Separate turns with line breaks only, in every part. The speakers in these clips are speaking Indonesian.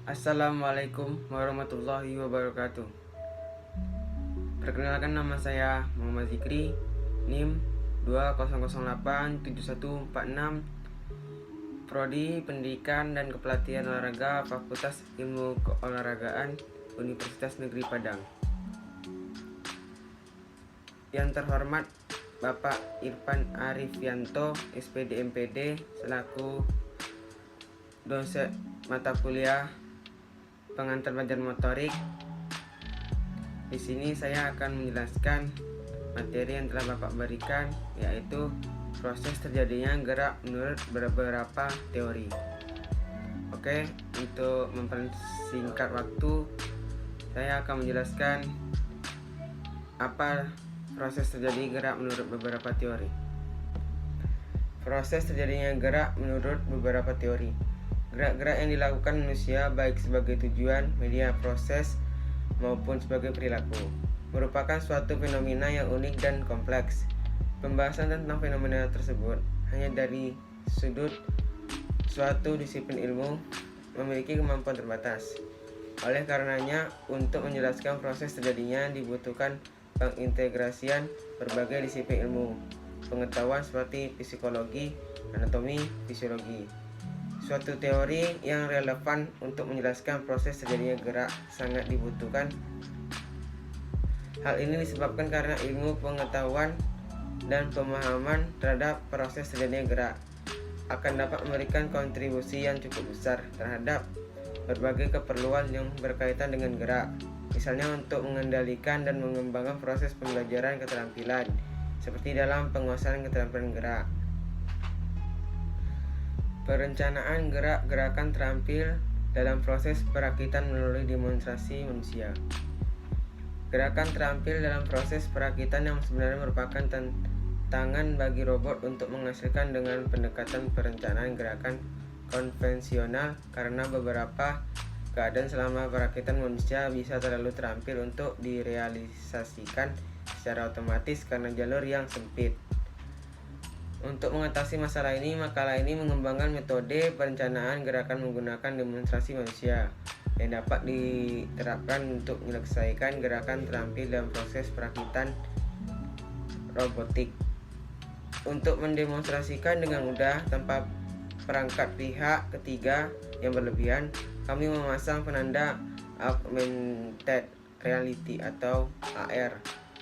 Assalamualaikum warahmatullahi wabarakatuh. Perkenalkan, nama saya Muhammad Zikri, NIM 20087146, Prodi Pendidikan dan Kepelatihan Olahraga, Fakultas Ilmu Keolahragaan, Universitas Negeri Padang. Yang terhormat Bapak Irfan Arifianto, SPD MPD, selaku dosen mata kuliah pengantar belajar motorik. Di sini saya akan menjelaskan materi yang telah Bapak berikan, yaitu proses terjadinya gerak menurut beberapa teori. Oke, untuk mempersingkat waktu, saya akan menjelaskan apa proses terjadi gerak menurut beberapa teori. Proses terjadinya gerak menurut beberapa teori. Gerak-gerak yang dilakukan manusia, baik sebagai tujuan, media proses, maupun sebagai perilaku, merupakan suatu fenomena yang unik dan kompleks. Pembahasan tentang fenomena tersebut hanya dari sudut suatu disiplin ilmu memiliki kemampuan terbatas. Oleh karenanya, untuk menjelaskan proses terjadinya dibutuhkan pengintegrasian berbagai disiplin ilmu pengetahuan seperti psikologi, anatomi, fisiologi. Suatu teori yang relevan untuk menjelaskan proses terjadinya gerak sangat dibutuhkan. Hal ini disebabkan karena ilmu pengetahuan dan pemahaman terhadap proses terjadinya gerak akan dapat memberikan kontribusi yang cukup besar terhadap berbagai keperluan yang berkaitan dengan gerak. Misalnya untuk mengendalikan dan mengembangkan proses pembelajaran keterampilan, seperti dalam penguasaan keterampilan gerak. Perencanaan gerak-gerakan terampil dalam proses perakitan melalui demonstrasi manusia. Gerakan terampil dalam proses perakitan yang sebenarnya merupakan tantangan bagi robot untuk menghasilkan dengan pendekatan perencanaan gerakan konvensional, karena beberapa keadaan selama perakitan manusia bisa terlalu terampil untuk direalisasikan secara otomatis karena jalur yang sempit. Untuk mengatasi masalah ini, makalah ini mengembangkan metode perencanaan gerakan menggunakan demonstrasi manusia yang dapat diterapkan untuk menyelesaikan gerakan terampil dalam proses perakitan robotik. Untuk mendemonstrasikan dengan mudah tanpa perangkat pihak ketiga yang berlebihan, kami memasang penanda augmented reality atau AR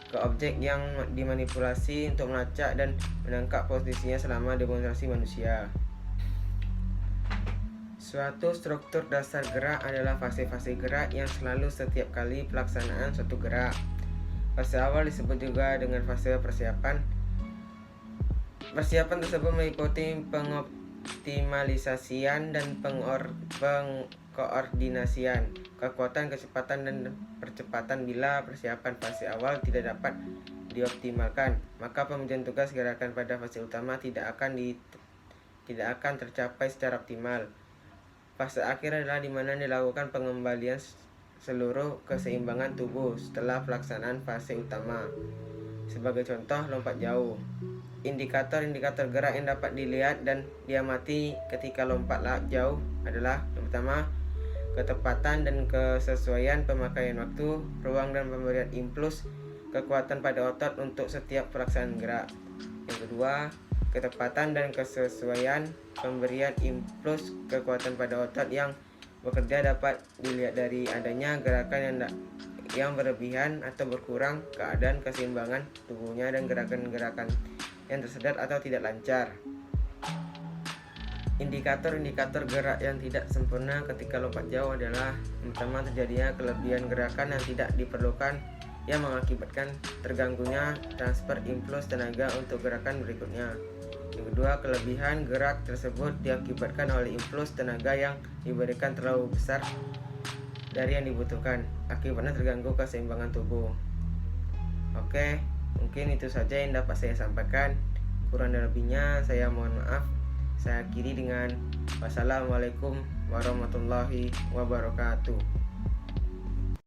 ke objek yang dimanipulasi untuk melacak dan menangkap posisinya selama demonstrasi manusia. Suatu struktur dasar gerak adalah fase-fase gerak yang selalu setiap kali pelaksanaan suatu gerak. Fase awal disebut juga dengan fase persiapan. Persiapan tersebut meliputi pengoptimalisasian dan pengkoordinasian kekuatan, kecepatan, dan percepatan. Bila persiapan fase awal tidak dapat dioptimalkan, maka pembagian tugas gerakan pada fase utama tidak akan tercapai secara optimal. Fase akhir adalah di mana dilakukan pengembalian seluruh keseimbangan tubuh setelah pelaksanaan fase utama. Sebagai contoh, lompat jauh. Indikator-indikator gerak yang dapat dilihat dan diamati ketika lompat jauh adalah: yang pertama, ketepatan dan kesesuaian pemakaian waktu, ruang, dan pemberian impuls kekuatan pada otot untuk setiap pelaksanaan gerak. Yang kedua, ketepatan dan kesesuaian pemberian impuls kekuatan pada otot yang bekerja dapat dilihat dari adanya gerakan yang berlebihan atau berkurang, keadaan keseimbangan tubuhnya, dan gerakan-gerakan yang tersedat atau tidak lancar. Indikator-indikator gerak yang tidak sempurna ketika lompat jauh adalah: yang pertama, terjadinya kelebihan gerakan yang tidak diperlukan yang mengakibatkan terganggunya transfer impuls tenaga untuk gerakan berikutnya. Yang kedua, kelebihan gerak tersebut diakibatkan oleh impuls tenaga yang diberikan terlalu besar dari yang dibutuhkan, akibatnya terganggu keseimbangan tubuh. Oke, mungkin itu saja yang dapat saya sampaikan. Kurang dan lebihnya saya mohon maaf. Saya akhiri dengan wassalamualaikum warahmatullahi wabarakatuh.